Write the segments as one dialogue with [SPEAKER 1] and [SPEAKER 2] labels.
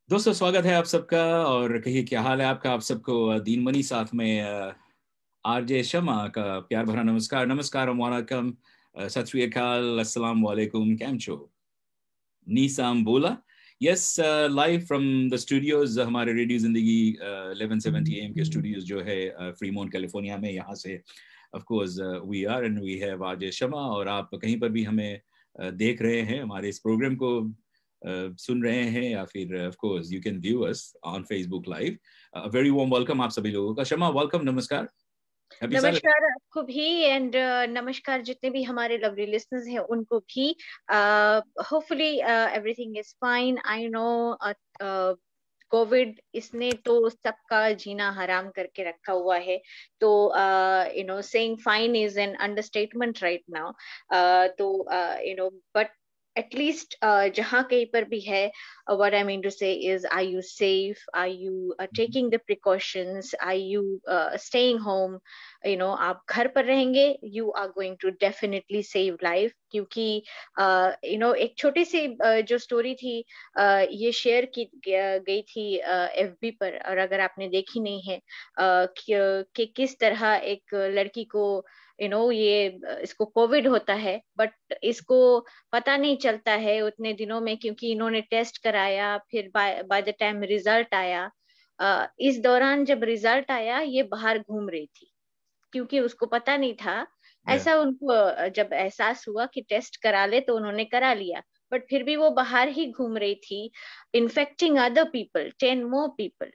[SPEAKER 1] दोस्तों, स्वागत है आप सबका। और कहिए क्या हाल है आपका। आप सबको दीन मनी साथ में आरजे शमा का प्यार भरा नमस्कार। नमस्कार, वालेकुम, सत श्री अकाल, अस्सलाम वालेकुम, कैम छो, नीसाम बोला। Yes, live from the studios, हमारे रेडियो जिंदगी 1170 AM के स्टूडियोज जो है फ्रीमोंट कैलिफोर्निया में। यहाँ से of course we are and we have RJ Shama. और आप कहीं पर भी हमें देख रहे हैं, हमारे इस प्रोग्राम को सुन रहे हैं, या फिर of course you can view us on Facebook live. Very warm welcome आप सभी लोगों का। शमा, वेलकम, नमस्कार, हैप्पी सैटरडे।
[SPEAKER 2] नमस्कार आपको भी एंड नमस्कार जितने भी हमारे लवली लिसनर्स हैं उनको भी। Hopefully everything is fine. I know Covid इसने तो सबका जीना हराम करके रखा हुआ है। तो saying fine is an understatement right now. तो बट एटलीस्ट जहाँ कहीं पर भी है, what I mean to say is, are you safe? Are you taking the precautions? Are you staying home? आप घर पर रहेंगे, you are going to definitely save life। क्योंकि एक छोटी सी जो स्टोरी थी, ये शेयर की गई थी FB पर। और अगर आपने देखी नहीं है कि किस तरह एक लड़की को ये इसको कोविड होता है, बट इसको पता नहीं चलता है उतने दिनों में, क्योंकि इन्होंने टेस्ट कराया। फिर बाय द टाइम रिजल्ट आया, इस दौरान जब रिजल्ट आया ये बाहर घूम रही थी, क्योंकि उसको पता नहीं था।
[SPEAKER 1] Yeah.
[SPEAKER 2] ऐसा उनको जब एहसास हुआ कि टेस्ट करा ले तो उन्होंने करा लिया, बट फिर भी वो बाहर ही घूम रही थी, infecting other people, 10 more people,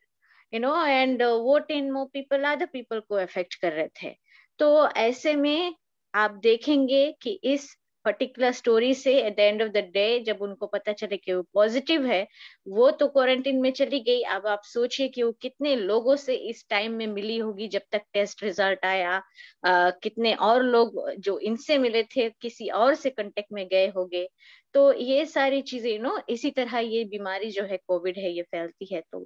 [SPEAKER 2] and वो 10 मोर पीपल अदर पीपल को अफेक्ट कर रहे थे। तो ऐसे में आप देखेंगे कि इस पर्टिकुलर स्टोरी से at the end of the day, जब उनको पता चले कि वो पॉजिटिव है, वो तो क्वारंटीन में चली गई। अब आप सोचिए कि वो कितने लोगों से इस टाइम में मिली होगी जब तक टेस्ट रिजल्ट आया। कितने और लोग जो इनसे मिले थे किसी और से कांटेक्ट में गए होंगे। तो ये सारी चीजें इसी तरह ये बीमारी जो है कोविड है, ये फैलती है। तो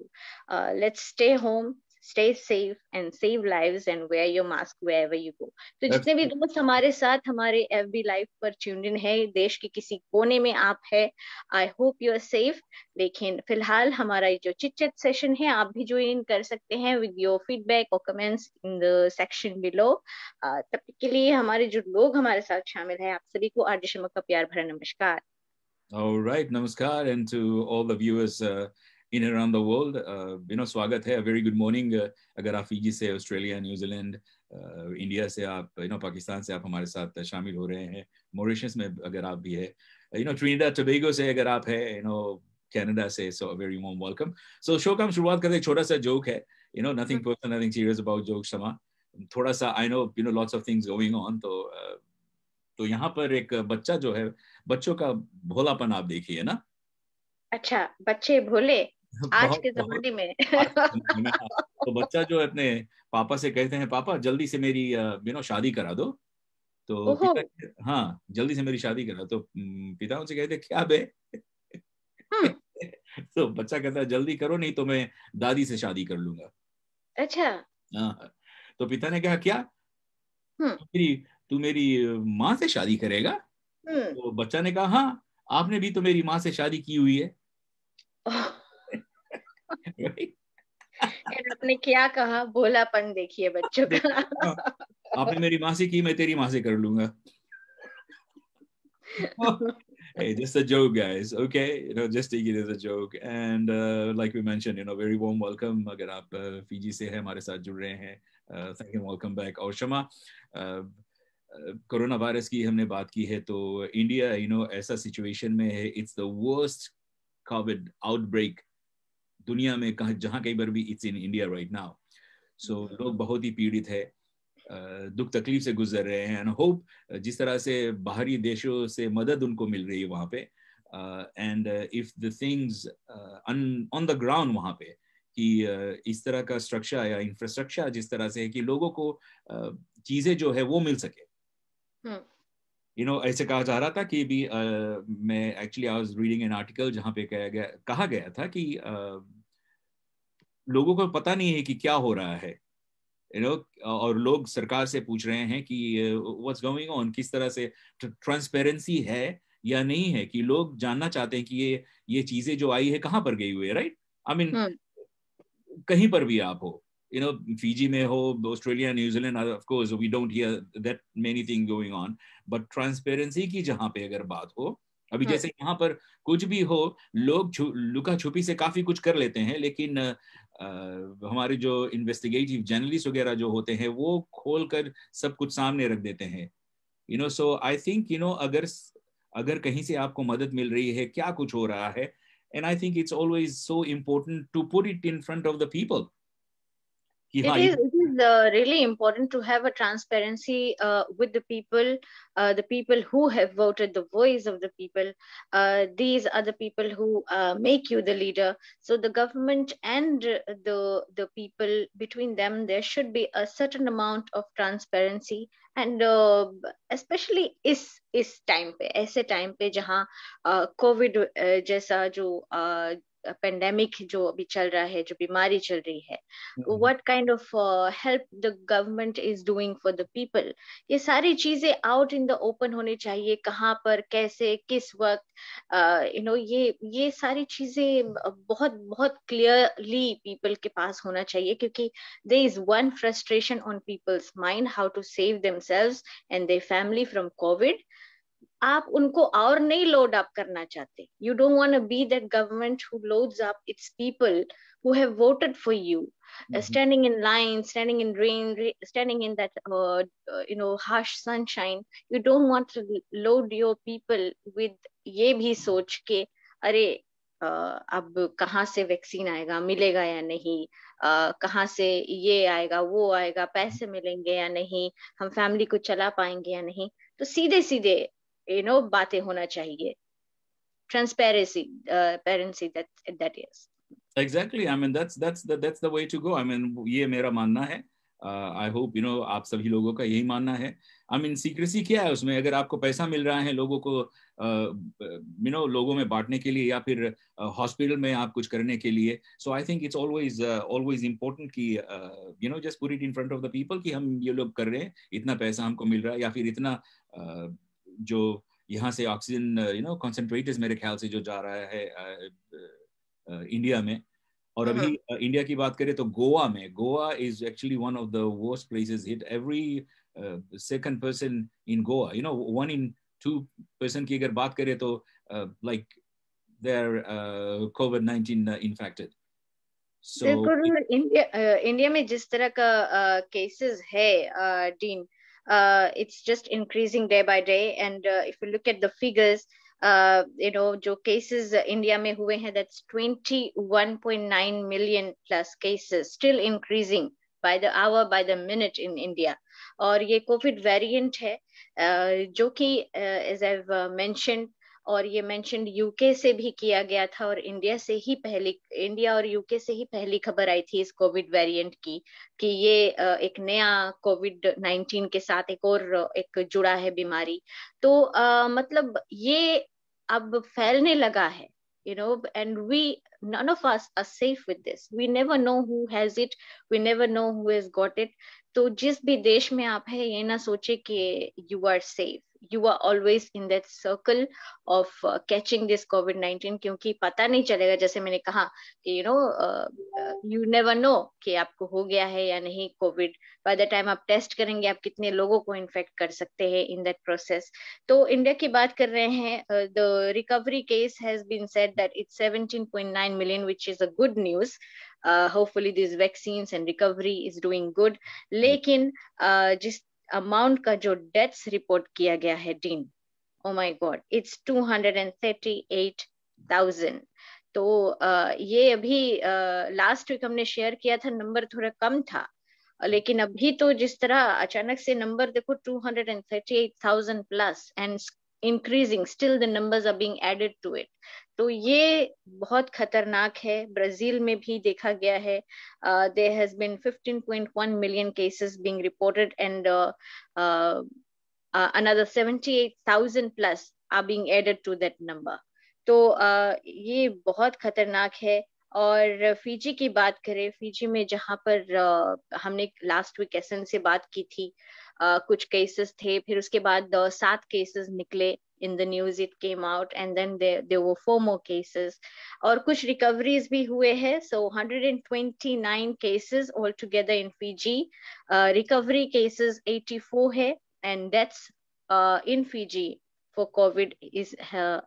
[SPEAKER 2] let's stay home, stay safe and save lives and wear your mask wherever you go। तो जितने भी दोस्त हमारे साथ हमारे FB लाइव पर ट्यून्ड इन है, देश के किसी कोने में आप है, I hope you are safe. लेकिन फिलहाल हमारा जो चिट चैट सेशन है, आप भी ज्वाइन इन कर सकते हैं विद योर फीडबैक और comments in the section below. तब तक के लिए हमारे जो लोग हमारे साथ शामिल है, आप सभी को आरजे शमा का प्यार भरा नमस्कार।
[SPEAKER 1] All right, namaskar, and to all the viewers in and around the world, स्वागत है, a very good morning। अगर आप फीजी से, ऑस्ट्रेलिया, न्यूजीलैंड, इंडिया से, आप पाकिस्तान से आप हमारे साथ शामिल हो रहे हैं, मॉरिशस में अगर आप भी है, ट्रिनिडाद टोबैगो से अगर आप है, कनाडा से, so a very warm welcome। So show का हम शुरुआत करते हैं, छोटा सा जोक है, nothing personal, nothing serious about joke शमा। थोड़ा सा I know lots of things going on। तो यहाँ पर एक बच्चा जो है, बच्चों का भोलापन आप देखिए ना।
[SPEAKER 2] अच्छा, बच्चे भोले आज
[SPEAKER 1] बहुत
[SPEAKER 2] के
[SPEAKER 1] बहुत
[SPEAKER 2] जमाने में।
[SPEAKER 1] आज के ज़माने में, हाँ। तो बच्चा जो है अपने पापा से कहते हैं, पापा जल्दी से मेरी शादी करा दो। तो
[SPEAKER 2] ओहो।
[SPEAKER 1] पिता, हाँ जल्दी से मेरी शादी करा। तो पिता उनसे कहते, क्या बे?
[SPEAKER 2] हम्म।
[SPEAKER 1] तो बच्चा कहता है, जल्दी करो नहीं तो मैं दादी से शादी कर लूंगा।
[SPEAKER 2] अच्छा।
[SPEAKER 1] हाँ। तो पिता ने कहा, क्या
[SPEAKER 2] हम्म।
[SPEAKER 1] तू मेरी माँ से शादी करेगा?
[SPEAKER 2] हम्म।
[SPEAKER 1] तो बच्चा ने कहा, हाँ आपने भी तो मेरी माँ से शादी की हुई है। Right?
[SPEAKER 2] एंड आपने क्या कहा, भोलापन देखिए बच्चों का।
[SPEAKER 1] हाँ, आपने मेरी माँ से की, मैं तेरी माँ से कर लूंगा। Hey, just a joke, guys. Okay, just take it as a joke. And like we mentioned, very warm welcome. अगर आप फीजी से हैं, हमारे साथ जुड़ रहे हैं, thank you, welcome back। और शमा, कोरोना वायरस की हमने बात की है, तो इंडिया ऐसा सिचुएशन में है, it's the worst COVID outbreak दुनिया में, जहां कहीं पर भी, it's in India right now. So लोग बहुत ही पीड़ित है, दुख तकलीफ से गुजर रहे हैं। एंड होप जिस तरह से बाहरी देशों से मदद उनको मिल रही है वहां पे, and if the things on the ground वहां पे, कि इस तरह का स्ट्रक्चर या इंफ्रास्ट्रक्चर जिस तरह से है कि लोगों को चीजें जो है वो मिल सके। ऐसे कहा जा रहा था कि भी मैं actually I was reading an article जहां पे कहा गया था कि लोगों को पता नहीं है कि क्या हो रहा है, और लोग सरकार से पूछ रहे हैं कि व्हाट्स गोइंग ऑन, किस तरह से ट्रांसपेरेंसी है या नहीं है, कि लोग जानना चाहते हैं कि ये चीजें जो आई है कहाँ पर गई हुई है, राइट? आई मीन कहीं पर भी आप हो, फिजी में हो, Australia, New Zealand, of course we don't hear that many thing going on, but transparency की जहां पे अगर बात हो, अभी जैसे यहाँ पर कुछ भी हो, लोग लुका छुपी से काफी कुछ कर लेते हैं, लेकिन हमारे जो इन्वेस्टिगेटिव जर्नलिस्ट वगैरह जो होते हैं वो खोल कर सब कुछ सामने रख देते हैं, सो आई थिंक अगर कहीं से आपको मदद मिल रही है, क्या कुछ हो रहा है, and I think it's always so important to put it in front of the people.
[SPEAKER 2] It is really important to have a transparency with the people who have voted, the voice of the people. These are the people who make you the leader. So the government and the people, between them, there should be a certain amount of transparency. And especially इस time पे, ऐसे time पे जहाँ Covid जैसा जो pandemic जो अभी चल रहा है, जो बीमारी चल रही है, what kind of help the government is doing for the people, ये सारी चीजें आउट इन द ओपन होनी चाहिए, कहाँ पर, कैसे, किस वक्त, ये सारी चीजें बहुत बहुत क्लियरली पीपल के पास होना चाहिए, क्योंकि there is one frustration on people's mind, how to save themselves and their family from COVID. आप उनको और नहीं लोड अप करना चाहते. You don't want to be that government who loads up its people who have voted for you, standing in line, standing in rain, standing in that harsh sunshine. You don't want to load your people with ये भी सोच के अरे अब कहाँ से vaccine आएगा, मिलेगा या नहीं, कहाँ से ये आएगा, वो आएगा, पैसे मिलेंगे या नहीं, हम फैमिली को चला पाएंगे या नहीं. तो सीधे सीधे बातें होना चाहिए. Transparency, that is.
[SPEAKER 1] Exactly. I mean, that's the way to go. I mean, ये मेरा मानना है. I hope आप सभी लोगों का यही मानना है. I mean, सीक्रेसी क्या है उसमें? अगर आपको पैसा मिल रहा है लोगों को लोगों में बांटने के लिए, या फिर हॉस्पिटल में आप कुछ करने के लिए, so I think it's always important कि just put it in front of the people कि हम ये लोग कर रहे हैं, इतना पैसा हमको मिल रहा है, या फिर इतना जो यहाँ से ऑक्सीजन कॉन्सेंट्रेटर्स मेरे ख्याल से जो जा रहा है इंडिया में. और अभी इंडिया की बात करें तो Goa is actually one of the worst places hit. Every second person in Goa, 1 in 2 person की अगर बात करें तो like they are COVID-19 infected.
[SPEAKER 2] India में जिस तरह का केसेस है Dean, it's just increasing day by day, and if you look at the figures, जो cases इंडिया में हुए हैं, that's 21.9 million plus cases, still increasing by the hour, by the minute in India. और ये Covid variant है जो कि as I've mentioned, और ये मेंशन यूके से भी किया गया था, और इंडिया और यूके से ही पहली खबर आई थी इस कोविड वेरिएंट की, कि ये एक नया COVID-19 के साथ एक जुड़ा है बीमारी. तो मतलब ये अब फैलने लगा है, and none of us are safe with this. We never know who has it, we never know who has got it. तो जिस भी देश में आप है, ये ना सोचे कि you are safe. You are always in that circle of catching this COVID-19, क्योंकि पता नहीं चलेगा, जैसे मैंने कहा कि you never know कि आपको हो गया है या नहीं कोविड. By the time आप टेस्ट करेंगे, आप कितने लोगों को इन्फेक्ट कर सकते हैं in that process. तो इंडिया की बात कर रहे हैं, the recovery case has been said that it's 17.9 million, which is a good news. Hopefully these vaccines and recovery is doing good. लेकिन जिस अमाउंट का जो डेथ्स रिपोर्ट किया गया है dean, oh my God, it's 238,000. तो ये अभी लास्ट वीक हमने शेयर किया था, नंबर थोड़ा कम था, लेकिन अभी तो जिस तरह अचानक से नंबर देखो 238,000 plus and increasing, still the numbers are being added to it. तो ये बहुत खतरनाक है. ब्राजील में भी देखा गया है, there has been 15.1 million cases being reported, and another 78,000 plus are being added to that number. तो ये बहुत खतरनाक है. और फिजी की बात करें, फिजी में जहाँ पर हमने लास्ट वीक एसन से बात की थी, कुछ केसेस थे, फिर उसके बाद 7 केसेस निकले, in the news it came out, and then there were 4 more cases. और कुछ recoveries भी हुए हैं, so 129 cases altogether in Fiji. Recovery cases 84 है, and deaths in Fiji for COVID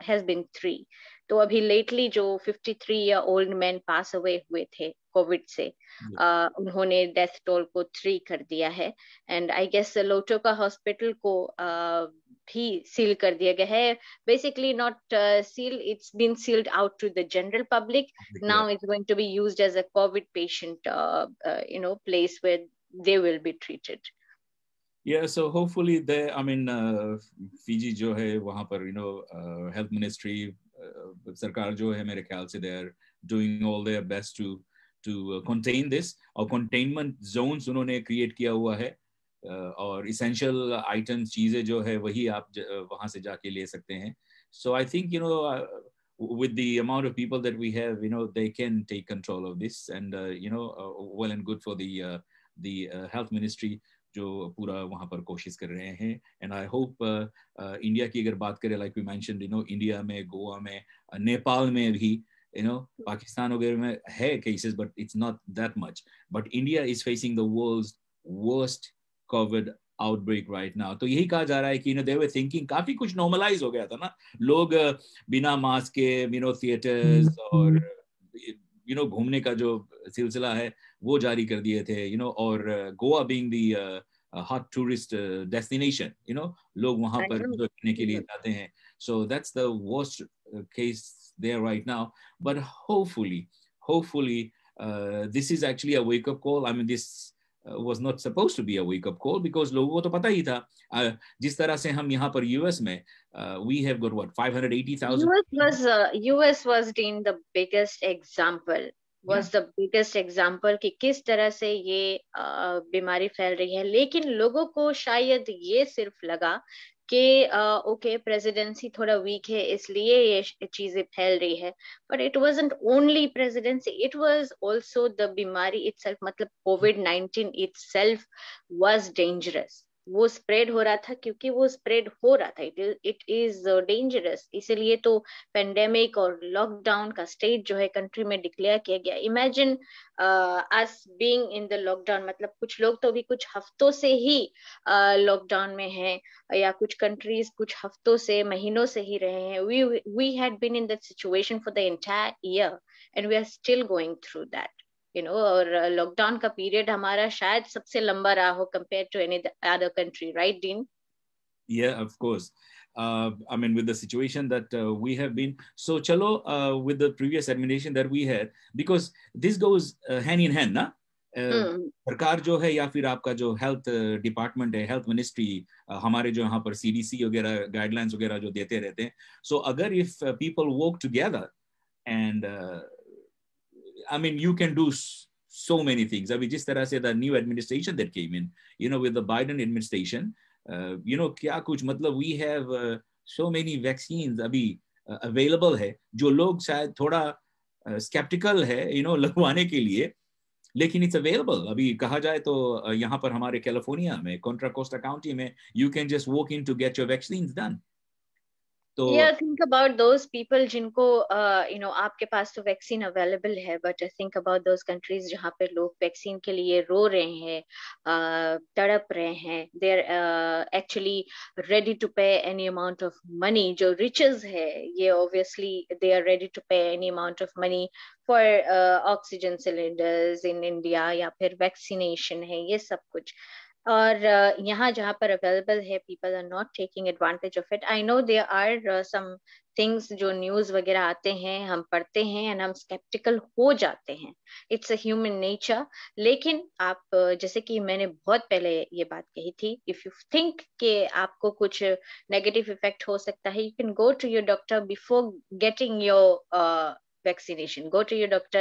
[SPEAKER 2] has been 3. तो अभी लेटली जो 53-year-old मैन पास अवे हुए थे कोविड से, उन्होंने डेथ टोल को 3 कर दिया है. And I guess Lautoka hospital को भी सील कर दिया गया है. Basically not seal, it's been sealed out to the general public. Now it's going to be used as a COVID patient place where they will be treated.
[SPEAKER 1] Yeah, so hopefully there, I mean, Fiji जो है वहाँ पर, health ministry, सरकार जो है मेरे ख्याल से they are doing all their best to contain this. और containment zones उन्होंने create किया हुआ है, और essential items चीजें जो है वही आप वहाँ से जाके ले सकते हैं. So I think with the amount of people that we have, they can take control of this, and well and good for the health ministry जो पूरा वहाँ पर कोशिश कर रहे हैं. एंड आई होप इंडिया की अगर बात करें, लाइक वी मेंशन्ड, इंडिया में, गोवा में, नेपाल में भी, पाकिस्तान वगैरह में है cases, but it's not that much. But India is facing the world's worst COVID outbreak right now. तो यही कहा जा रहा है कि दे वर थिंकिंग, काफी कुछ नॉर्मलाइज हो गया था ना, लोग बिना मास्क के थिएटर्स और घूमने का जो सिलसिला है वो जारी कर दिए थे, और Goa being the hot tourist destination, लोग वहां पर घूमने के लिए जाते हैं. So that's the worst case there right now. But hopefully this is actually a wake up call. I mean, this was not supposed to be a wake up call, because लोगों को तो पता ही था. जिस तरह से हम यहाँ पर US में we have got what 580,000.
[SPEAKER 2] US was deemed the biggest example. The biggest example कि किस तरह से ये बीमारी फैल रही है. लेकिन लोगों को शायद ये सिर्फ लगा कि ओके प्रेसिडेंसी थोड़ा वीक है इसलिए ये चीजें फैल रही है. But it wasn't only presidency, it was also the बीमारी इटसेल्फ. मतलब कोविड-19 इटसेल्फ वाज डेंजरस. वो स्प्रेड हो रहा था क्योंकि वो स्प्रेड हो रहा था. It is dangerous. इसलिए तो पेंडेमिक और लॉकडाउन का स्टेट जो है कंट्री में डिक्लेयर किया गया. Imagine us being in the lockdown. मतलब कुछ लोग तो अभी कुछ हफ्तों से ही लॉकडाउन में हैं, या कुछ कंट्रीज कुछ हफ्तों से, महीनों से ही रहे हैं. We had been in that situation for the entire year and we are still going through that. और लॉकडाउन का पीरियड हमारा शायद सबसे लंबा रहा हो compared to any other country, right, Dean?
[SPEAKER 1] Yeah, of course. I mean, with the situation that we have been, so chalo, with the previous administration that we had, because this goes hand in hand, ना? सरकार जो है या फिर आपका जो health department है, health ministry, हमारे जो यहाँ पर CDC वगैरह गाइडलाइंस वगैरह जो देते रहते हैं. So अगर if people work together and I mean, you can do so many things. अभी जिस तरह से the new administration that came in, with the Biden administration, क्या कुछ, मतलब we have so many vaccines अभी available है, जो लोग शायद थोड़ा skeptical है, लगवाने के लिए, लेकिन it's available. अभी कहा जाए तो यहाँ पर हमारे कैलिफोर्निया में, Contra Costa County में, you can just walk in to get your vaccines done.
[SPEAKER 2] Yeah, think about those people जिनको आपके पास तो वैक्सीन अवेलेबल है, but think about those countries जहाँ पे लोग वैक्सीन के लिए रो रहे हैं, तड़प रहे हैं. they are actually ready to pay any amount of money. जो riches है ये obviously they are ready to pay any amount of money for oxygen cylinders in India, या फिर vaccination है, ये सब कुछ. और यहाँ जहाँ पर अवेलेबल है, people are not taking advantage of it. I know there are some things जो न्यूज वगैरह आते हैं, हम पढ़ते हैं एंड हम स्केप्टिकल हो जाते हैं. It's a human nature. लेकिन आप जैसे कि मैंने बहुत पहले ये बात कही थी, इफ यू थिंक कि आपको कुछ नेगेटिव इफेक्ट हो सकता है, you can go to your doctor before getting your vaccination. Go to your doctor,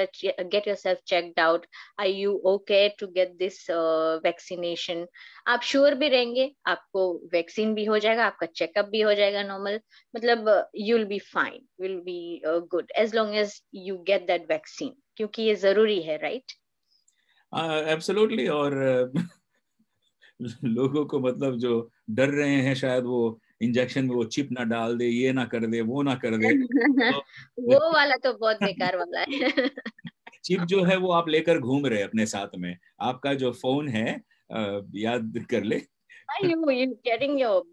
[SPEAKER 2] get yourself checked out. Are you okay to get this vaccination? आप श्योर भी रहेंगे, आपको वैक्सीन भी हो जाएगा, आपका चेकअप भी हो जाएगा नॉर्मल. मतलब you'll be fine, will be good as long as you get that vaccine, क्योंकि ये जरूरी है, right?
[SPEAKER 1] Absolutely. और लोगों को मतलब जो डर रहे हैं शायद वो इंजेक्शन में वो चिप ना डाल दे, ये ना कर दे, वो ना कर दे। तो
[SPEAKER 2] वो वाला तो बहुत बेकार वाला है।
[SPEAKER 1] चिप जो है वो आप लेकर घूम रहे अपने साथ में, आपका जो फोन है याद कर ले।
[SPEAKER 2] You getting your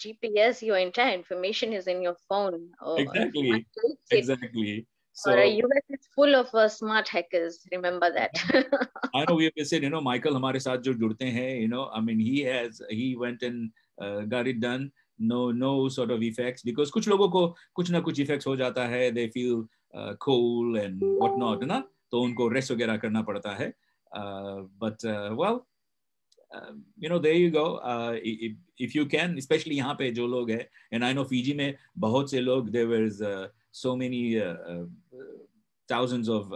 [SPEAKER 2] GPS, your entire information is in your phone. What
[SPEAKER 1] exactly,
[SPEAKER 2] takes it?
[SPEAKER 1] Exactly.
[SPEAKER 2] Or
[SPEAKER 1] so
[SPEAKER 2] US is full of smart hackers. Remember that.
[SPEAKER 1] I know we have said, Michael हमारे साथ जो जुड़ते हैं, I mean, he went and got it done. No sort of effects, because कुछ लोगों को कुछ ना कुछ effects हो जाता है, they feel cool and whatnot, ना, तो उनको rest वगैरह करना पड़ता है. But well, there you go. If you can, especially यहाँ पे जो लोग हैं, and I know Fiji में बहुत से लोग, there was so many thousands of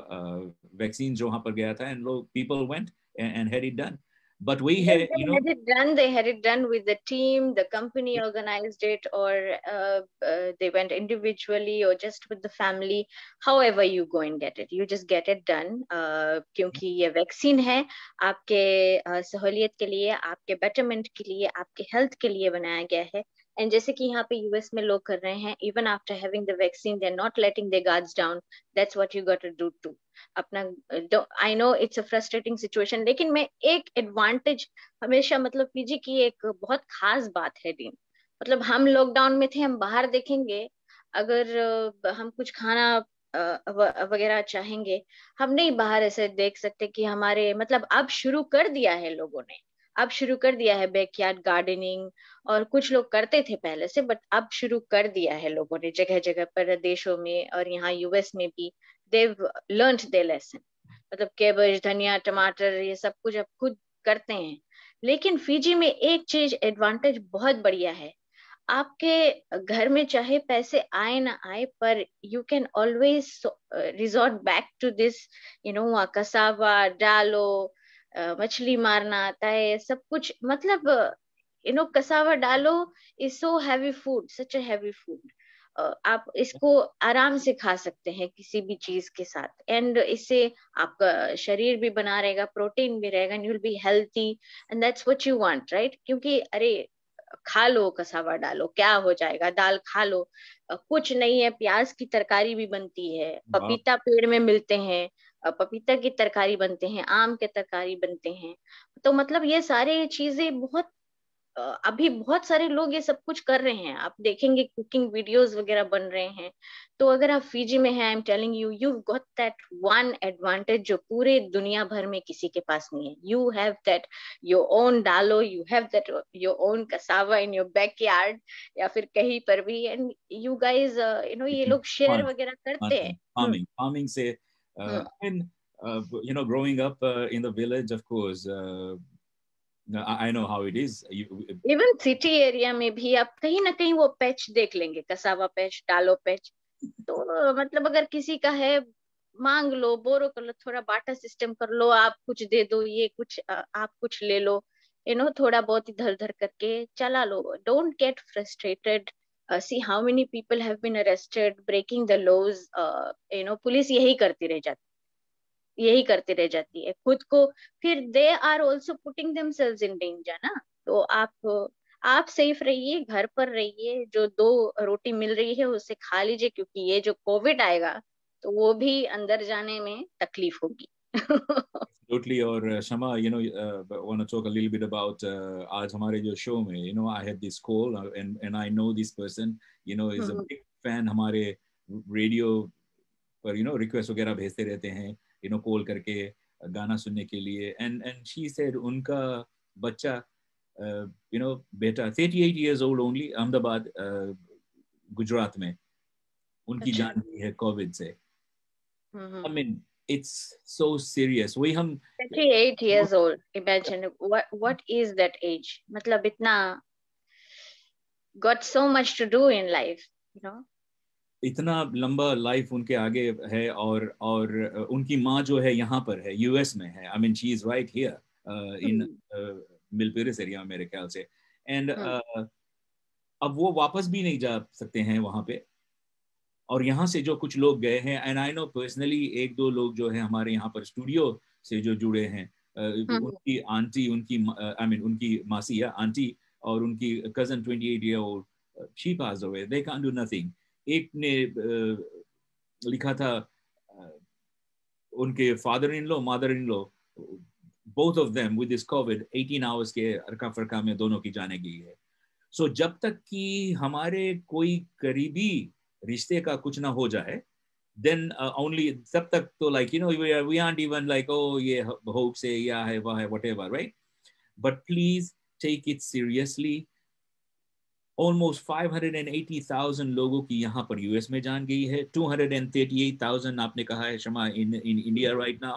[SPEAKER 1] vaccines जो वहाँ पर गया था, and people went and had it done. But we
[SPEAKER 2] Yes,
[SPEAKER 1] had,
[SPEAKER 2] they had it done. They had it done with the team. The company organized it, or they went individually, or just with the family. However you go and get it, you just get it done. क्योंकि ये vaccine है, आपके सहूलियत के लिए, आपके betterment के लिए, आपके हेल्थ के लिए बनाया गया है. एंड जैसे कि यहाँ पे यूएस में लोग कर रहे हैं, even after having the vaccine they are not letting their guards down. That's what you got to do too. अपना, I know it's a frustrating situation, लेकिन मैं एक एडवांटेज हमेशा, मतलब पीजी की एक बहुत खास बात है डीन. मतलब हम लॉकडाउन में थे, हम बाहर देखेंगे, अगर हम कुछ खाना वगैरह चाहेंगे, हम नहीं बाहर ऐसे देख सकते कि हमारे, मतलब अब शुरू कर दिया है लोगों ने, अब शुरू कर दिया है बैकयार्ड गार्डनिंग. और कुछ लोग करते थे पहले से, बट अब शुरू कर दिया है लोगों ने जगह जगह पर, देशों में और यहाँ यूएस में भी. they've learned their lesson. मतलब केबज, धनिया, टमाटर, ये सब कुछ अब खुद करते हैं. लेकिन फिजी में एक चीज एडवांटेज बहुत बढ़िया है. आपके घर में चाहे पैसे आए ना आए, पर you can always resort back to this, cassava डालो. मछली मारना आता है, सब कुछ, मतलब कसावा डालो is so heavy food, such a heavy food. आप इसको आराम से खा सकते हैं किसी भी चीज के साथ, एंड इससे आपका शरीर भी बना रहेगा, प्रोटीन भी रहेगा, and you will be healthy. And that's what you want, right? क्योंकि अरे, खा लो, कसावा डालो, क्या हो जाएगा, दाल खा लो, कुछ नहीं है. प्याज की तरकारी भी बनती है,
[SPEAKER 1] wow,
[SPEAKER 2] पपीता पेड़ में मिलते हैं, पपीता की तरकारी बनते हैं, आम के तरकारी बनते हैं. तो मतलब ये सारे चीजें बहुत, अभी बहुत सारे लोग ये सब कुछ कर रहे हैं. आप देखेंगे कुकिंग वीडियोस वगैरह बन रहे हैं. तो अगर आप फिजी में हैं, I am telling you, you got that one advantage जो पूरे दुनिया भर में किसी के पास नहीं है. You have that your own डालो, you have that your own cassava in your backyard, या फिर कहीं पर भी. एंड यू गाइज, ये लोग शेयर
[SPEAKER 1] fun,
[SPEAKER 2] वगैरह
[SPEAKER 1] fun,
[SPEAKER 2] करते हैं.
[SPEAKER 1] farming से,
[SPEAKER 2] हम्म.
[SPEAKER 1] I mean, growing up in the village, of course, I know how it is.
[SPEAKER 2] Even city area में भी आप कहीं ना कहीं वो पैच देख लेंगे, कसावा पैच, डालो पैच. तो मतलब अगर किसी का है, मांग लो, बोरो कर लो, थोड़ा बाटा सिस्टम कर लो, आप कुछ दे दो, ये कुछ आप कुछ ले लो. थोड़ा बहुत इधर उधर करके चला लो. Don't get frustrated. See how many people have been arrested breaking the laws. Police यही करती रह जाती है खुद को. फिर they are also putting themselves in danger ना. तो आप सेफ रहिए, घर पर रहिए, जो 2 रोटी मिल रही है उसे खा लीजिए, क्योंकि ये जो कोविड आएगा तो वो भी अंदर जाने में तकलीफ होगी.
[SPEAKER 1] Absolutely. और शमा, want to talk a little bit about आज हमारे जो शो में, I had this call, and I know this person, is a big fan. हमारे रेडियो पर रिक्वेस्ट वगैरह भेजते रहते हैं, कॉल करके गाना सुनने के लिए. and she said उनका बच्चा, बेटा 38 years old only, Ahmedabad, Gujarat में, उनकी
[SPEAKER 2] अच्छा.
[SPEAKER 1] जान गई है कोविड से. I
[SPEAKER 2] hmm.
[SPEAKER 1] mean, it's so serious. वही हम
[SPEAKER 2] 38 years old. Imagine what is that age. मतलब इतना, got so much to do in life.
[SPEAKER 1] इतना लंबा लाइफ उनके आगे है. और उनकी माँ जो है यहाँ पर है, यूएस में है. I mean she is right here in मिलपेरिस एरिया, मेरे ख्याल से. एंड अब वो वापस भी नहीं जा सकते हैं वहाँ पे. और यहाँ से जो कुछ लोग गए हैं, एंड आई नो पर्सनली 1-2 लोग जो है हमारे यहाँ पर स्टूडियो से जो जुड़े हैं, उनकी आंटी, उनकी आई मीन उनकी मासी या आंटी, और उनकी cousin 28 year old she passed away. They can't do nothing. एक ने लिखा था उनके father in law mother in law both of them with this COVID 18 hours के अरका फरका में दोनों की जाने गई है. So जब तक कि हमारे कोई करीबी रिश्ते का कुछ ना हो जाए, then only तब तक तो like you know we aren't even like oh ये hoax है या है वह है whatever, right? But please take it seriously. Almost 580,000 लोगों की यहाँ पर यूएस में जान गई है. 238,000 आपने कहा है शमा in India right now.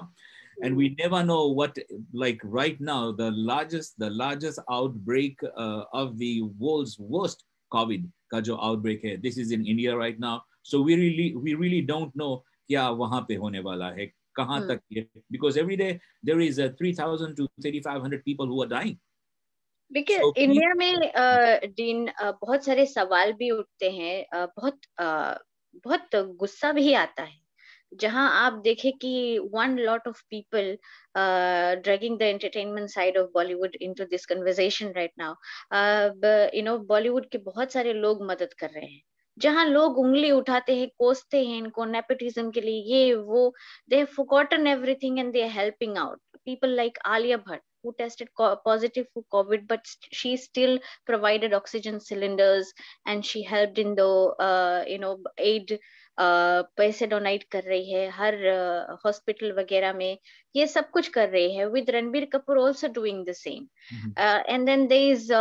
[SPEAKER 1] And we never know what, like right now, the largest outbreak of the world's worst COVID का जो outbreak है, this is in India right now. So we really don't know क्या वहाँ पे होने वाला है, कहाँ तक ये, because every day there is 3,000 to 3,500 people who are dying.
[SPEAKER 2] देखिए
[SPEAKER 1] So
[SPEAKER 2] इंडिया में डीन बहुत सारे सवाल भी उठते हैं, बहुत गुस्सा भी आता है जहां आप देखें कि one lot of people dragging the entertainment side of Bollywood into this conversation right now. Bollywood के बहुत सारे लोग मदद कर रहे हैं, जहां लोग उंगली उठाते हैं, कोसते हैं इनको नेपोटिज्म के लिए, ये वो, they have forgotten everything and they are helping out. People like Alia Bhatt, who tested positive for COVID, but she still provided oxygen cylinders and she helped in the aid. पैसे donate कर रही है हर hospital वगैरह में, ये सब कुछ कर रही है. With Ranbir Kapoor also doing the same. And then there is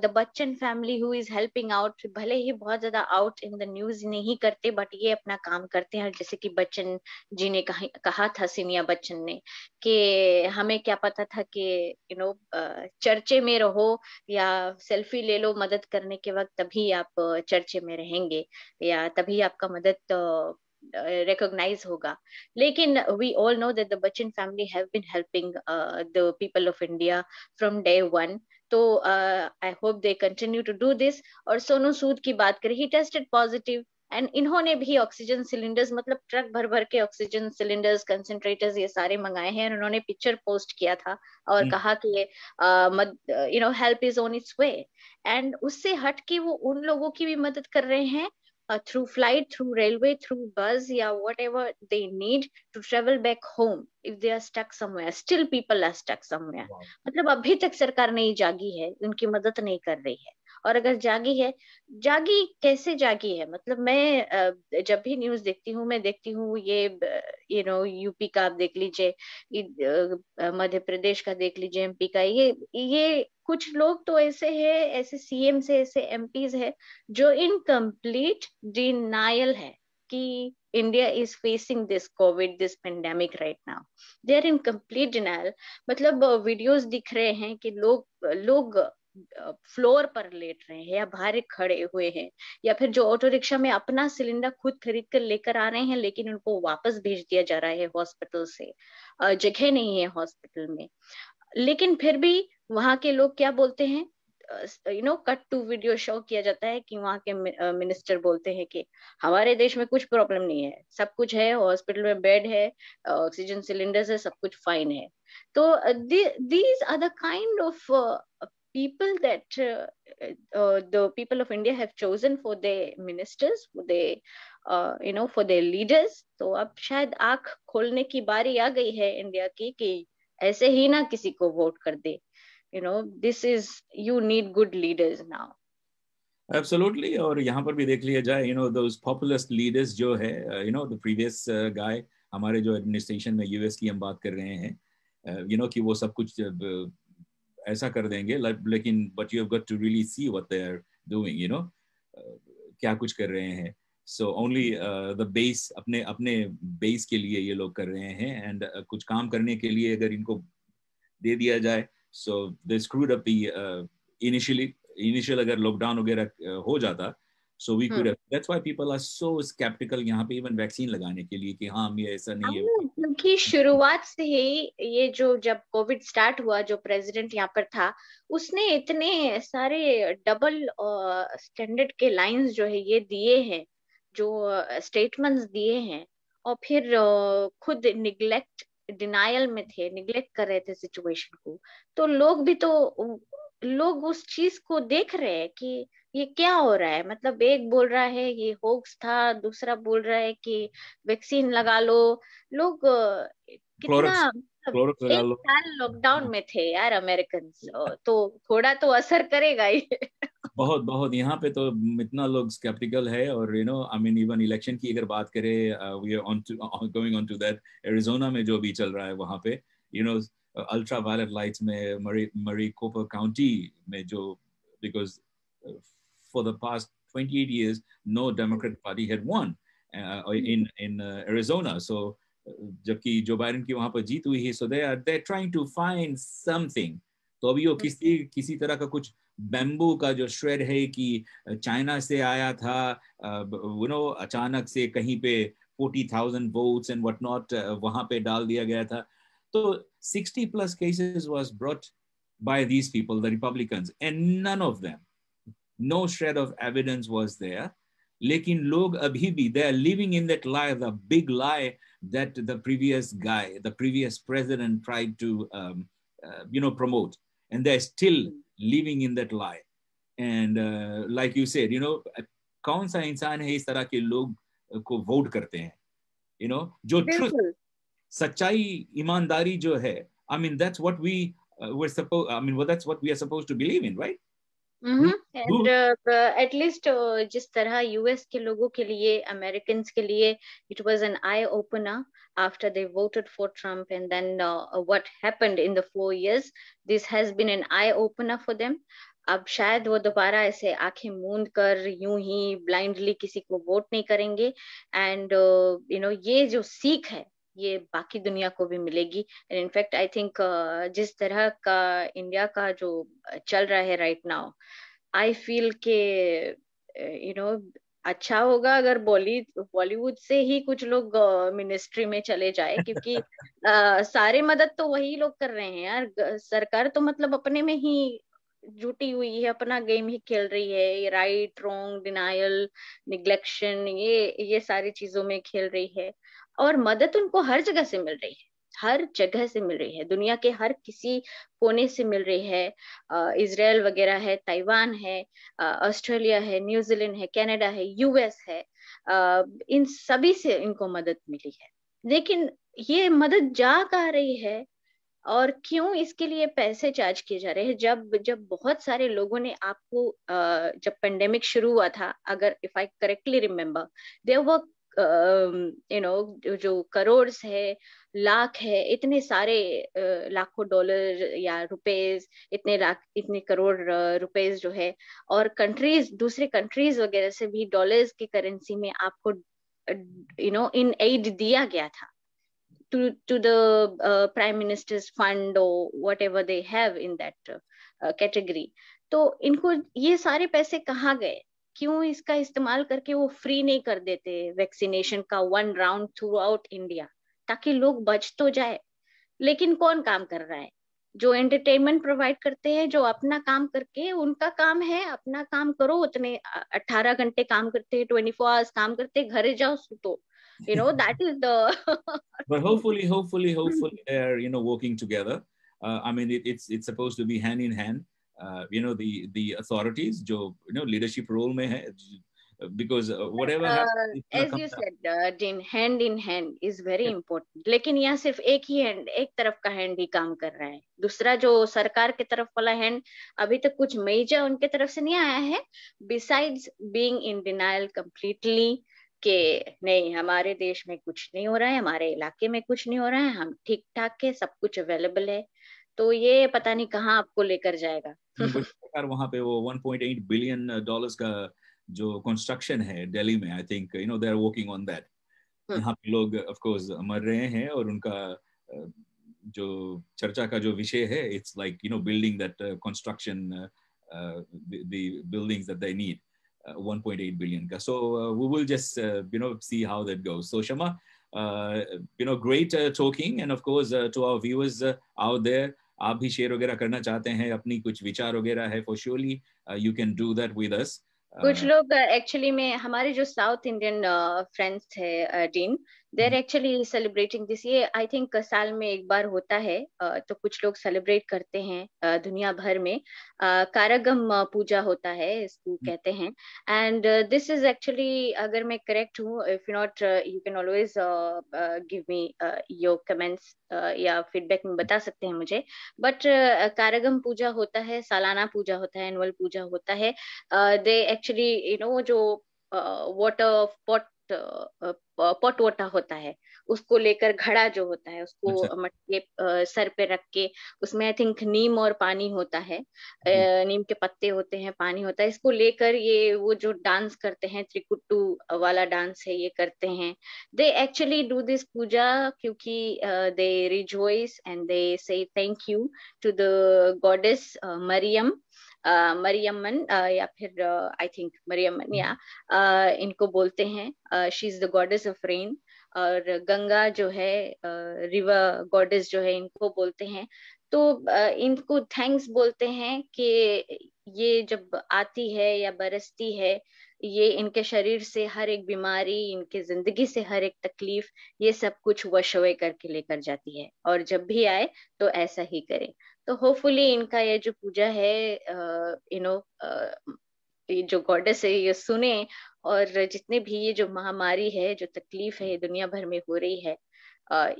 [SPEAKER 2] the Bachchan family who is helping out. भले ही बहुत ज्यादा आउट इन द न्यूज नहीं करते, बट ये अपना काम करते हैं. जैसे कि बच्चन जी ने कहा था, सिनिया बच्चन ने, कि हमें क्या पता था कि चर्चे में रहो या सेल्फी ले लो मदद करने के वक्त, तभी आप चर्चे में रहेंगे या तभी आपका मदद recognize होगा. लेकिन we all know that the Bachchan family have been helping the people of India from day one. तो I hope they continue to do this. और सोनू सूद की बात करें, he tested positive एंड इन्होंने भी ऑक्सीजन सिलेंडर्स, मतलब ट्रक भर भर के ऑक्सीजन सिलेंडर्स, कंसंट्रेटर्स, ये सारे मंगाए हैं. और उन्होंने पिक्चर पोस्ट किया था और कहा कि help is on it's way. And उससे हट के वो उन लोगों की भी मदद कर रहे हैं through flight, through railway, through bus, yeah, whatever they need to travel back home if they are stuck somewhere. Still people are stuck somewhere. Wow. मतलब अभी तक सरकार नहीं जागी है, उनकी मदद नहीं कर रही है. और अगर जागी है, जागी कैसे जागी है? मतलब मैं जब भी न्यूज देखती हूँ, मैं देखती हूँ ये यूपी का आप देख लीजिए, मध्य प्रदेश का देख लीजिए, एमपी का, ये कुछ लोग तो ऐसे हैं, ऐसे सीएम से ऐसे एमपीज है जो इन कंप्लीट डिनायल है कि India is facing this COVID, this pandemic right now. They are in complete denial. मतलब वीडियोस दिख रहे हैं कि लोग फ्लोर पर लेट रहे हैं या बाहर खड़े हुए हैं, या फिर जो ऑटो रिक्शा में अपना सिलेंडर खुद खरीद कर लेकर आ रहे हैं, लेकिन उनको वापस भेज दिया जा रहा है हॉस्पिटल से, जगह नहीं है हॉस्पिटल में. लेकिन फिर भी वहां के लोग क्या बोलते हैं, कट टू वीडियो शो किया जाता है कि वहां के मिनिस्टर बोलते हैं कि हमारे देश में कुछ प्रॉब्लम नहीं है, सब कुछ है, हॉस्पिटल में बेड है, ऑक्सीजन सिलेंडर्स है, सब कुछ फाइन है. तो these are the kind of people that the people of India have chosen for their ministers, for their for their leaders. तो अब शायद आंख खोलने की बारी आ गई है इंडिया की कि ऐसे ही ना किसी को वोट कर दे. This is, you need good leaders now.
[SPEAKER 1] Absolutely. और यहाँ पर भी देख लिया जाए, those populist leaders जो है, the previous guy, हमारे जो एडमिनिस्ट्रेशन में यूएस की हम बात कर रहे हैं, कि वो सब कुछ ऐसा कर देंगे, लेकिन but you have got to really see what they are doing, क्या कुछ कर रहे हैं. So only the base, अपने base के लिए ये लोग कर रहे हैं, and कुछ काम करने के लिए अगर इनको दे दिया जाए, so they screwed up the initial अगर लॉकडाउन वगैरह हो जाता, so we could have, that's why people are so skeptical यहाँ पे even वैक्सीन लगाने के लिए कि हाँ ये ऐसा नहीं है.
[SPEAKER 2] क्योंकि शुरुआत से ही ये जब कोविड स्टार्ट हुआ, जो प्रेसिडेंट यहाँ पर था, उसने इतने सारे डबल स्टैंडर्ड के लाइंस जो है ये दिए हैं, जो स्टेटमेंट्स दिए हैं, और फिर खुद डिनायल में थे, निग्लेक्ट कर रहे थे सिचुएशन को. तो लोग उस चीज को देख रहे हैं कि ये क्या हो रहा है? मतलब एक बोल रहा है ये होक्स था, दूसरा बोल रहा है कि वैक्सीन लगा लो। लोग कितना
[SPEAKER 1] क्लोरक्स,
[SPEAKER 2] मतलब
[SPEAKER 1] क्लोरक्स लगा
[SPEAKER 2] एक
[SPEAKER 1] लो।
[SPEAKER 2] साल लॉकडाउन में थे यार अमेरिकन, तो थोड़ा तो असर करेगा ही।
[SPEAKER 1] बहुत बहुत यहाँ पे तो इतना लोग स्केप्टिकल है, और you know I mean even election की अगर बात करें, we are on to going on to that, Arizona में जो भी चल रहा है वहाँ पे, you know ultra violet lights में मरीकोपा काउंटी में जो, because for the past 28 years no Democratic Party had won in Arizona, so जबकि जो बाइडेन की वहां पर जीत हुई है, so they're trying to find something। तो अभी वो किसी किसी तरह का कुछ बैम्बू का जो श्रेड है कि चाइना से आया था, यू नो अचानक से कहीं पे 40,000 वोट्स एंड व्हाट नॉट वहां पे डाल दिया गया था। तो 60 plus cases was brought by these people, the Republicans, and none of them, no shred of evidence was there। लेकिन लोग अभी भी they are living in that lie, the big lie that the previous guy, the previous president tried to you know promote, and they're still living in that lie। and like you said, you know कौन सा इंसान है इस तरह के लोग को vote करते हैं, you know जो ट्रुथ,
[SPEAKER 2] बिल्कुल।
[SPEAKER 1] सच्चाई, ईमानदारी जो है, I mean that's what we were supposed, I mean well, that's what we are supposed to believe in, right?
[SPEAKER 2] And at least जिस तरह यूएस के लोगों के लिए, अमेरिकन के लिए, it was an eye opener after they voted for Trump, and then what happened in the 4 years, this has been an eye opener for them. अब शायद वो दोबारा ऐसे आंखें मूंद कर यूं ही ब्लाइंडली किसी को वोट नहीं करेंगे। एंड यू नो ये जो सीख है ये बाकी दुनिया को भी मिलेगी। एंड इनफैक्ट आई थिंक जिस तरह का इंडिया का जो चल रहा है राइट नाउ, आई फील के यू नो अच्छा होगा अगर बॉलीवुड से ही कुछ लोग मिनिस्ट्री में चले जाए, क्योंकि सारे मदद तो वही लोग कर रहे हैं यार। सरकार तो मतलब अपने में ही जुटी हुई है, अपना गेम ही खेल रही है, राइट रॉन्ग डिनायल निग्लेक्शन ये सारी चीजों में खेल रही है। और मदद उनको हर जगह से मिल रही है, हर जगह से मिल रही है, दुनिया के हर किसी कोने से मिल रही है। इजराइल वगैरह है, ताइवान है, ऑस्ट्रेलिया है, न्यूजीलैंड है, कनाडा है, यूएस है, इन सभी से इनको मदद मिली है। लेकिन ये मदद जा कहाँ रही है और क्यों इसके लिए पैसे चार्ज किए जा रहे हैं? जब जब बहुत सारे लोगों ने आपको जब पेंडेमिक शुरू हुआ था, अगर if I correctly remember, there were you know जो करोड़ है, लाख है, इतने सारे लाखों डॉलर या रुपीस, इतने लाख इतने करोड़ रुपीस जो है, और कंट्रीज, दूसरे कंट्रीज वगैरह से भी डॉलर्स की करेंसी में आपको यू नो इन एड दिया गया था to the prime minister's fund or whatever they have in that category। तो इनको ये सारे पैसे कहाँ गए? क्यों इसका इस्तेमाल करके वो फ्री नहीं कर देते वैक्सीनेशन का 1 राउंड थ्रू आउट इंडिया, ताकि लोग बच तो जाए? लेकिन कौन काम कर रहा है? जो एंटरटेनमेंट प्रोवाइड करते हैं, जो अपना काम करके, उनका काम है अपना काम करो, उतने 18 घंटे काम करते हैं, 24 आवर्स काम करते, घर जाओ सुतो, you know that is the
[SPEAKER 1] But hopefully they're, you know, working together। I mean it's supposed to be hand in hand। you know the authorities जो you know leadership role में है, because whatever happens it's gonna
[SPEAKER 2] as
[SPEAKER 1] come
[SPEAKER 2] you
[SPEAKER 1] down।
[SPEAKER 2] said, Jane, hand in hand is very important। लेकिन यहाँ सिर्फ एक ही hand, एक तरफ का हैंड ही काम कर रहा है, दूसरा जो सरकार के तरफ वाला हैंड अभी तक कुछ मेजर उनके तरफ से नहीं आया है, besides being in denial completely कि नहीं हमारे देश में कुछ नहीं हो रहा है, हमारे इलाके में कुछ नहीं हो रहा है, हम ठीक ठाक है, सब कुछ अवेलेबल है। तो ये पता नहीं कहाँ आपको लेकर जाएगा।
[SPEAKER 1] बट सरकार वहाँ पे वो 1.8 बिलियन डॉलर्स का जो कंस्ट्रक्शन है दिल्ली में, I think you know they are working on that. यहाँ पे लोग ऑफ कोर्स मर रहे हैं, और उनका जो चर्चा का जो विषय है, it's like you know building that construction the buildings that they need 1.8 billion ka, so we will just you know see how that goes। So Shama, you know great talking, and of course to our viewers out there, आप भी share वगैरह करना चाहते हैं, अपनी कुछ विचार वगैरह है, for surely you can do that with us।
[SPEAKER 2] कुछ लोग एक्चुअली में हमारे जो साउथ इंडियन फ्रेंड्स है Dean, they are actually celebrating this. ये आई थिंक साल में एक बार होता है, तो कुछ लोग सेलिब्रेट करते हैं दुनिया भर में। कारगम पूजा होता है, इसको कहते हैं। एंड दिस इज एक्चुअली, अगर मैं करेक्ट हूँ, if not you can always give me your comments या फीडबैक में बता सकते हैं मुझे। बट कारगम पूजा होता है, सालाना पूजा होता है, एनुअल पूजा होता है। दे एक्चुअली यू नो जो वाटर पॉट वोटा होता है, उसको लेकर घड़ा जो होता है
[SPEAKER 1] अच्छा।
[SPEAKER 2] उसको मटके सर पे रख के, उसमें आई थिंक नीम और पानी होता है,
[SPEAKER 1] जी।
[SPEAKER 2] नीम के पत्ते होते हैं, पानी होता है, इसको लेकर ये वो जो डांस करते हैं, त्रिकुट्टू वाला डांस है, ये करते हैं। They actually do this puja क्योंकि they rejoice and they say thank you to the goddess Mariam, Mariaman, या फिर आई थिंक मरियमन, या इनको बोलते हैं। She is the goddess of rain. और गंगा जो है, रिवर गॉडेस जो है, इनको बोलते हैं। तो इनको थैंक्स बोलते हैं कि ये जब आती है या बरसती है, ये इनके शरीर से हर एक बीमारी, इनके जिंदगी से हर एक तकलीफ, ये सब कुछ वश अवे करके लेकर जाती है। और जब भी आए तो ऐसा ही करे। तो होपफुली इनका ये जो पूजा है, यू नो, ये जो गॉडेस है ये सुने, और जितने भी ये जो महामारी है, जो तकलीफ है दुनिया भर में हो रही है,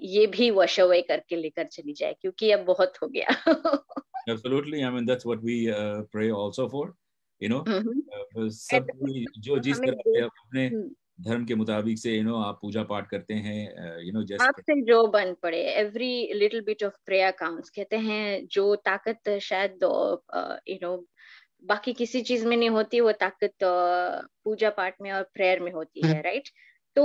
[SPEAKER 2] ये भी वश अवे करके लेकर चली जाए, क्योंकि अब बहुत हो गया।
[SPEAKER 1] Absolutely. I mean, that's what we pray also for, you know. सब कोई जो जिस
[SPEAKER 2] हमें
[SPEAKER 1] तरह से अपने
[SPEAKER 2] हम्म,
[SPEAKER 1] धर्म के मुताबिक से आप पूजा पाठ करते हैं, जस्ट।
[SPEAKER 2] आपसे जो बन पड़े, every little bit of prayer counts, कहते हैं। जो ताकत शायद यू नो बाकी किसी चीज में नहीं होती, वो ताकत पूजा पाठ में और प्रेयर में होती है, राइट? तो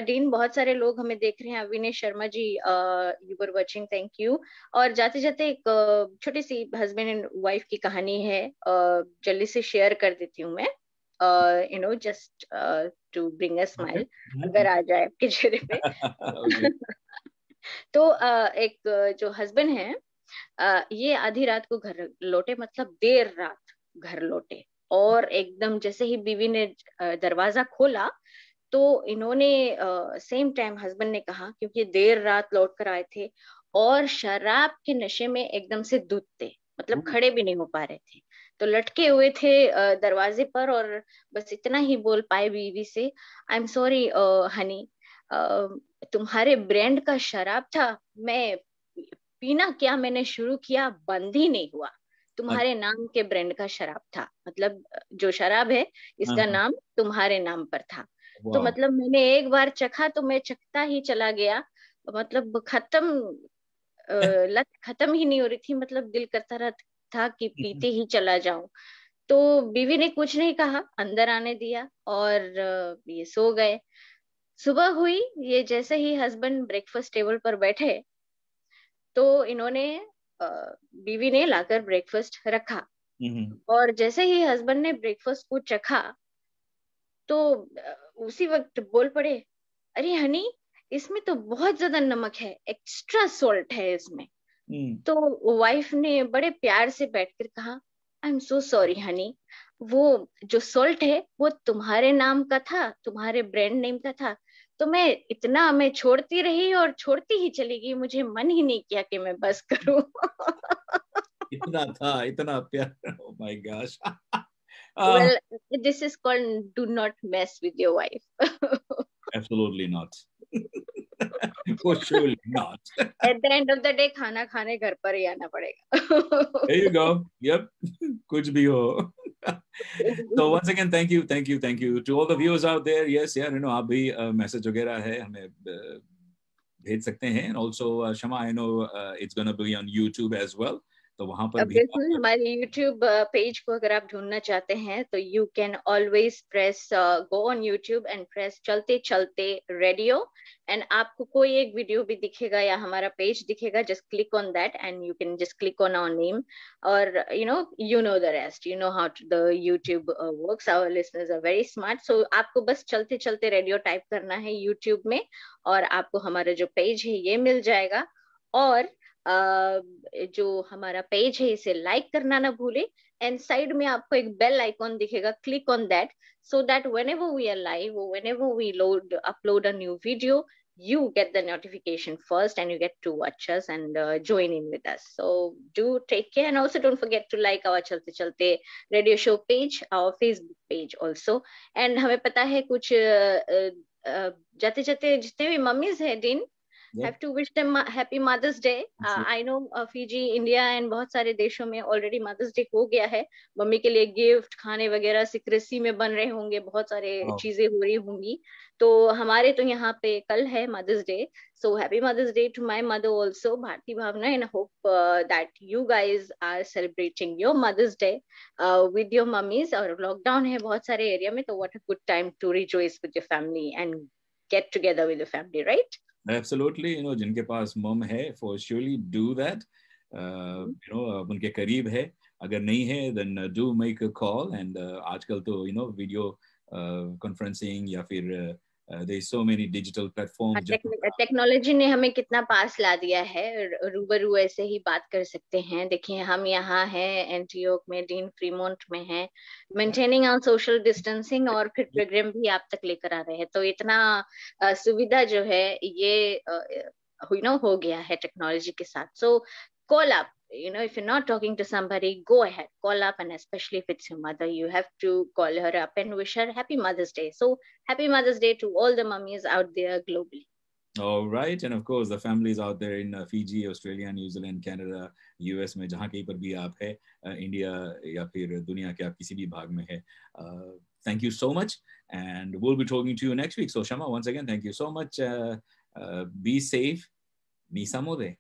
[SPEAKER 2] डीन, बहुत सारे लोग हमें देख रहे हैं। Avinesh Sharma ji, you were watching, thank you. और जाते जाते एक छोटी सी हस्बैंड एंड वाइफ की कहानी है, जल्दी से शेयर कर देती हूँ मैं, you know, just to bring a
[SPEAKER 1] okay.
[SPEAKER 2] Smile, अगर आ जाए आपके चेहरे पे।
[SPEAKER 1] ओके।
[SPEAKER 2] तो एक जो हस्बैंड है, ये आधी रात को घर लौटे, मतलब देर रात घर लौटे। और एकदम जैसे ही बीवी ने दरवाजा खोला, तो इन्होंने सेम टाइम हस्बैंड ने कहा, क्योंकि देर रात लौट कर आए थे और शराब के नशे में एकदम से धुत थे, मतलब खड़े भी नहीं हो पा रहे थे, तो लटके हुए थे दरवाजे पर। और बस इतना ही बोल पाए बीवी से, आई एम सॉरी हनी, तुम्हारे ब्रांड का शराब था, मैं पीना क्या मैंने शुरू किया, बंद ही नहीं हुआ। तुम्हारे नाम के ब्रांड का शराब था, मतलब जो शराब है इसका नाम तुम्हारे नाम पर था। तो
[SPEAKER 1] वाह।
[SPEAKER 2] मतलब मैंने एक बार चखा तो मैं चखता ही चला गया, मतलब खत्म, लत खत्म ही नहीं हो रही थी, मतलब दिल करता रहा था कि पीते ही चला जाऊं। तो बीवी ने कुछ नहीं कहा, अंदर आने दिया, और ये सो गए। सुबह हुई, ये जैसे ही हस्बैंड ब्रेकफास्ट टेबल पर बैठे, तो इन्होंने बीवी ने लाकर ब्रेकफास्ट रखा। और जैसे ही हस्बैंड ने ब्रेकफास्ट को चखा, तो उसी वक्त बोल पड़े, अरे हनी, इसमें तो बहुत ज्यादा नमक है, एक्स्ट्रा सॉल्ट है इसमें। तो वाइफ ने बड़े प्यार से बैठकर कहा, I am so sorry Honey, वो जो सॉल्ट है वो तुम्हारे नाम का था, तुम्हारे ब्रांड नेम का था। तो मैं छोड़ती रही और छोड़ती ही चली गई, मुझे मन ही नहीं किया कि मैं बस करूं।
[SPEAKER 1] इतना था, इतना प्यार। Oh my gosh.
[SPEAKER 2] Well, this is called do not mess with your wife.
[SPEAKER 1] Absolutely not. For sure not.
[SPEAKER 2] At the end of the day, खाना खाने घर पर ही आना पड़ेगा।
[SPEAKER 1] There you go. Yep. कुछ भी हो. So once again, thank you to all the viewers out there. Yes, yeah, आप भी मैसेज वगैरह है हमें भेज सकते हैं. And also, Shama, I know it's gonna be on YouTube as well. तो वहां पर
[SPEAKER 2] अब
[SPEAKER 1] भी
[SPEAKER 2] बिल्कुल हमारे YouTube पेज को अगर आप ढूंढना चाहते हैं, तो you can always press go on YouTube and press चलते चलते रेडियो, एंड आपको कोई एक वीडियो भी दिखेगा या हमारा पेज दिखेगा, just click on that and you can just click on our name. और you know the rest, you know how the YouTube works, our listeners are very smart. So आपको बस चलते चलते रेडियो टाइप करना है YouTube में, और आपको हमारा जो पेज है ये मिल जाएगा। और जो हमारा पेज है इसे लाइक करना ना भूले, एंड साइड में आपको एक बेल आइकॉन दिखेगा, click on that, so that whenever we are live or whenever we upload a new video, you get the notification first and you get to watch us and join in with us. So do take care, and also don't forget to like our Chalte Chalte radio show page, our Facebook page also. And हमें पता है कुछ जाते जाते जितने भी mummies हैं दिन have to wish them happy Mother's Day. I know Fiji, India and बहुत सारे देशों में already Mother's Day हो गया है. मम्मी के लिए गिफ्ट खाने वगैरह सिक्रेसी में बन रहे होंगे, बहुत सारे चीजें हो रही होंगी. तो हमारे तो यहाँ पे कल है Mother's Day. So happy Mother's Day to my mother also, Bharti Bhavna, and I hope that you guys are celebrating your Mother's Day with your mummies. और lockdown है बहुत सारे एरिया में, तो what a good time to rejoice with your family and get together with your family, right?
[SPEAKER 1] Absolutely, you know, जिनके पास मम है, for surely do that. You know, उनके करीब है. अगर नहीं है, then do make a call. And आजकल तो you know video conferencing या फिर there is so many digital platforms.
[SPEAKER 2] Technology ने हमें कितना पास ला दिया है, रूबरू ऐसे ही बात कर सकते हैं. देखिए हम यहाँ हैं एंटियोक में, डीन फ्रीमोंट में हैं, मेंटेनिंग आवर सोशल डिस्टेंसिंग, और फिर प्रोग्राम भी आप तक लेकर आ रहे हैं. तो इतना सुविधा जो है ये हो गया है टेक्नोलॉजी के साथ. So call up, you know, if you're not talking to somebody, go ahead, call up, and especially if it's your mother, you have to call her up and wish her happy Mother's Day. So happy Mother's Day to all the mummies out there globally.
[SPEAKER 1] All right, and of course the families out there in Fiji, Australia, New Zealand, Canada, US में जहाँ कहीं पर भी आप है, India या फिर दुनिया के आप किसी भी भाग में है, thank you so much, and we'll be talking to you next week. So Shama, once again, thank you so much. Be safe. Ni samode.